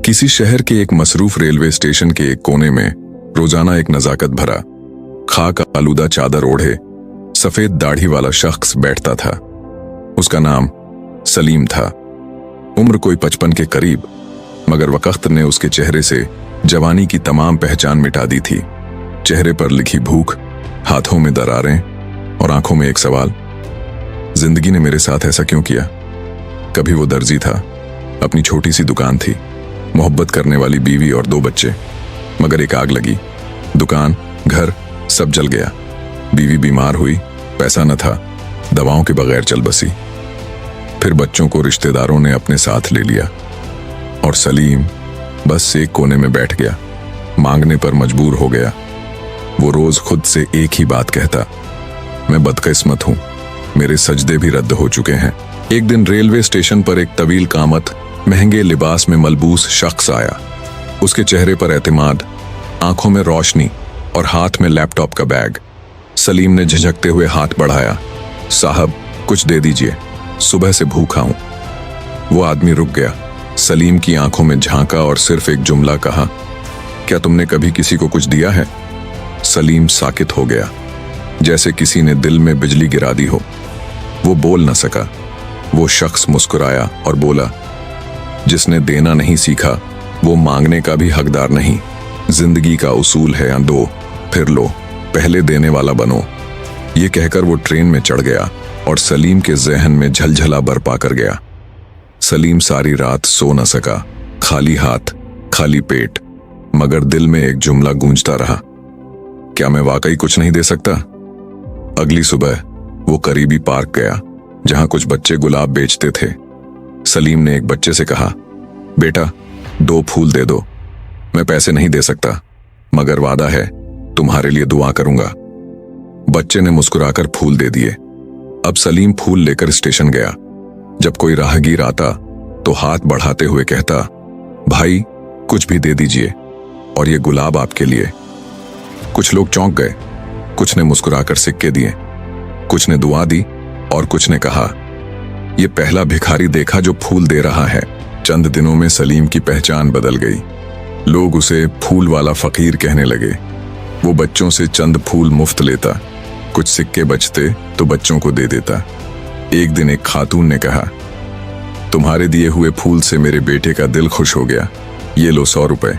किसी शहर के एक मसरूफ रेलवे स्टेशन के एक कोने में रोजाना एक नजाकत भरा, खाक आलूदा चादर ओढ़े सफेद दाढ़ी वाला शख्स बैठता था। उसका नाम सलीम था। उम्र कोई 55 के करीब, मगर वक्त ने उसके चेहरे से जवानी की तमाम पहचान मिटा दी थी। चेहरे पर लिखी भूख, हाथों में दरारें और आंखों में एक सवाल, जिंदगी ने मेरे साथ ऐसा क्यों किया। कभी वो दर्जी था, अपनी छोटी सी दुकान थी, मोहब्बत करने वाली बीवी और 2 बच्चे। मगर एक आग लगी, दुकान, घर सब जल गया। बीवी बीमार हुई, पैसा न था, दवाओं के बगैर चल बसी। फिर बच्चों को रिश्तेदारों ने अपने साथ ले लिया और सलीम बस एक कोने में बैठ गया, मांगने पर मजबूर हो गया। वो रोज खुद से एक ही बात कहता, मैं बदकिस्मत हूं, मेरे सजदे भी रद्द हो चुके हैं। एक दिन रेलवे स्टेशन पर एक तवील कामत, महंगे लिबास में मलबूस शख्स आया। उसके चेहरे पर एतमाद, आंखों में रोशनी और हाथ में लैपटॉप का बैग। सलीम ने झिझकते हुए हाथ बढ़ाया, साहब कुछ दे दीजिए, सुबह से भूखा हूं। वो आदमी रुक गया, सलीम की आंखों में झांका और सिर्फ एक जुमला कहा, क्या तुमने कभी किसी को कुछ दिया है। सलीम साकित हो गया, जैसे किसी ने दिल में बिजली गिरा दी हो। वो बोल न सका। वो शख्स मुस्कुराया और बोला, जिसने देना नहीं सीखा वो मांगने का भी हकदार नहीं। जिंदगी का उसूल है, या दो फिर लो, पहले देने वाला बनो। ये कहकर वो ट्रेन में चढ़ गया और सलीम के जहन में झलझला बरपा कर गया। सलीम सारी रात सो न सका, खाली हाथ, खाली पेट, मगर दिल में एक जुमला गूंजता रहा, क्या मैं वाकई कुछ नहीं दे सकता। अगली सुबह वो करीबी पार्क गया, जहां कुछ बच्चे गुलाब बेचते थे। सलीम ने एक बच्चे से कहा, बेटा 2 फूल दे दो, मैं पैसे नहीं दे सकता, मगर वादा है तुम्हारे लिए दुआ करूंगा। बच्चे ने मुस्कुराकर फूल दे दिए। अब सलीम फूल लेकर स्टेशन गया। जब कोई राहगीर आता तो हाथ बढ़ाते हुए कहता, भाई कुछ भी दे दीजिए, और ये गुलाब आपके लिए। कुछ लोग चौंक गए, कुछ ने मुस्कुराकर सिक्के दिए, कुछ ने दुआ दी और कुछ ने कहा, ये पहला भिखारी देखा जो फूल दे रहा है। चंद दिनों में सलीम की पहचान बदल गई। लोग उसे फूल वाला फकीर कहने लगे। वो बच्चों से चंद फूल मुफ्त लेता, कुछ सिक्के बचते तो बच्चों को दे देता। एक दिन एक खातून ने कहा, तुम्हारे दिए हुए फूल से मेरे बेटे का दिल खुश हो गया, ये लो 100 रुपए।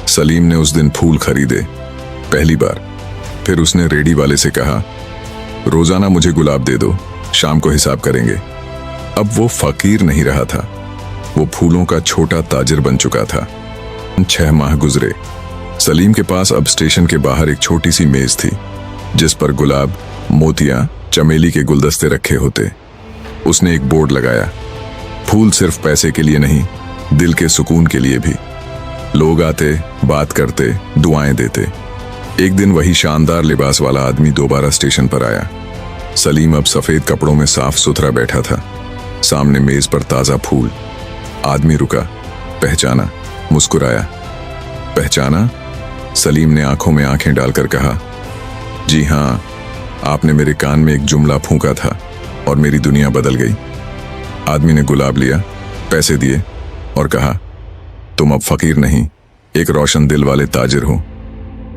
सलीम ने उस दिन फूल खरीदे, पहली बार। फिर उसने रेडी वाले से कहा, रोजाना मुझे गुलाब दे दो, शाम को हिसाब करेंगे। अब वो फकीर नहीं रहा था, वो फूलों का छोटा ताजिर बन चुका था। 6 माह गुजरे। सलीम के पास अब स्टेशन के बाहर एक छोटी सी मेज थी, जिस पर गुलाब, मोतियां, चमेली के गुलदस्ते रखे होते। उसने एक बोर्ड लगाया, फूल सिर्फ पैसे के लिए नहीं, दिल के सुकून के लिए भी। लोग आते, बात करते, दुआएं देते। एक दिन वही शानदार लिबास वाला आदमी दोबारा स्टेशन पर आया। सलीम अब सफेद कपड़ों में साफ सुथरा बैठा था, सामने मेज पर ताजा फूल। आदमी रुका, पहचाना, मुस्कुराया। पहचाना? सलीम ने आंखों में आंखें डालकर कहा, जी हां, आपने मेरे कान में एक जुमला फूंका था और मेरी दुनिया बदल गई। आदमी ने गुलाब लिया, पैसे दिए और कहा, तुम अब फकीर नहीं, एक रोशन दिल वाले ताजिर हो।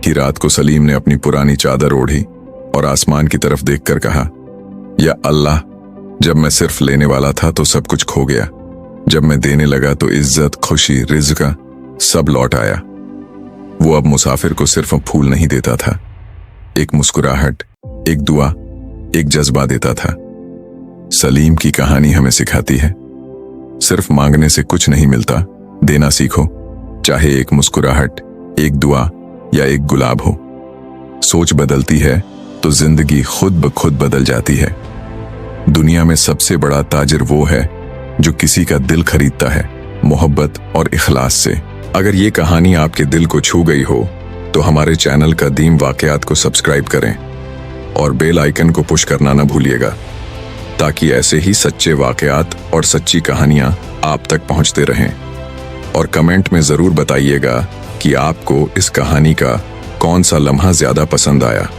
ही रात को सलीम ने अपनी पुरानी चादर ओढ़ी और आसमान की तरफ देखकर कहा, या अल्लाह, जब मैं सिर्फ लेने वाला था तो सब कुछ खो गया, जब मैं देने लगा तो इज्जत, खुशी, रिज़्क़ सब लौट आया। वो अब मुसाफिर को सिर्फ फूल नहीं देता था, एक मुस्कुराहट, एक दुआ, एक जज्बा देता था। सलीम की कहानी हमें सिखाती है, सिर्फ मांगने से कुछ नहीं मिलता, देना सीखो, चाहे एक मुस्कुराहट, एक दुआ या एक गुलाब हो। सोच बदलती है तो जिंदगी खुद ब खुद बदल जाती है। दुनिया में सबसे बड़ा ताजिर वो है जो किसी का दिल खरीदता है, मोहब्बत और इखलास से। अगर ये कहानी आपके दिल को छू गई हो तो हमारे चैनल कदीम वाकयात को सब्सक्राइब करें और बेल आइकन को पुश करना ना भूलिएगा, ताकि ऐसे ही सच्चे वाकयात और सच्ची कहानियां आप तक पहुंचते रहें। और कमेंट में जरूर बताइएगा कि आपको इस कहानी का कौन सा लम्हा ज्यादा पसंद आया।